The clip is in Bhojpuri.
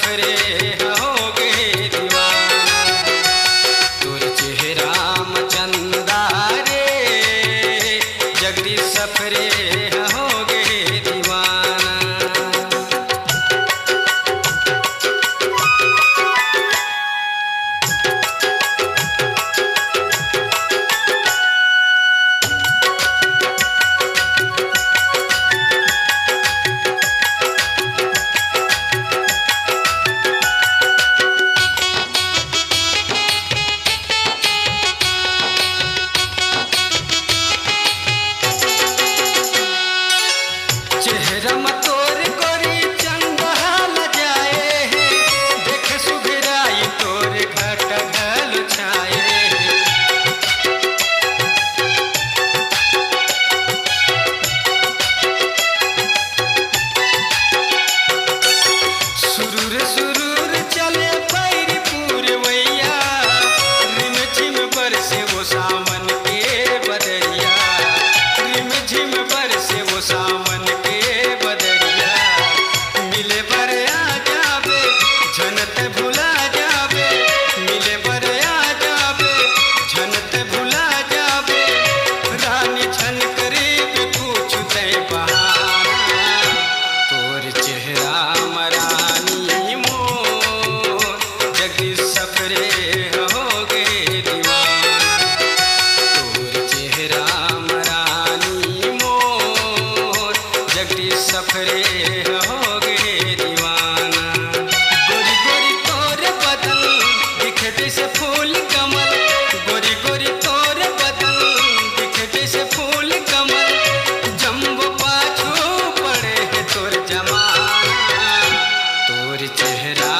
सफरे होगे दीवाना। तोर चेहरा मचंदा रे जगदीश सफरे होगे दीवाना। चेहरा तोर गोरी चंदा लजाए है, देख सुघराई तोर घट घल छाए। सुरूर सुरूर चले पैरी पूरवैया, रिम झिम बरसे वो सावन के बदरिया, रिम झिम बरसे वो सावन के बदरिया। मिले बर आ जावे झनत भुला जावे, मिले बर आ जावे झनत भुला जावे। रानी छन करीब पूछ दे बहाना, तोर चेहरा मरानी मोर जगदीश सफरे होगे दीवाना। तोर चेहरा मरानी मोर जगदीश सफरे होगे दीवाना। गोरी गोरी तोर बदन दिखे जैसे फूल कमल, गोरी गोरी तोर बदन दिखे जैसे फूल कमल। जम्बो पाछू पड़े है तोर जमाना, तोर चेहरा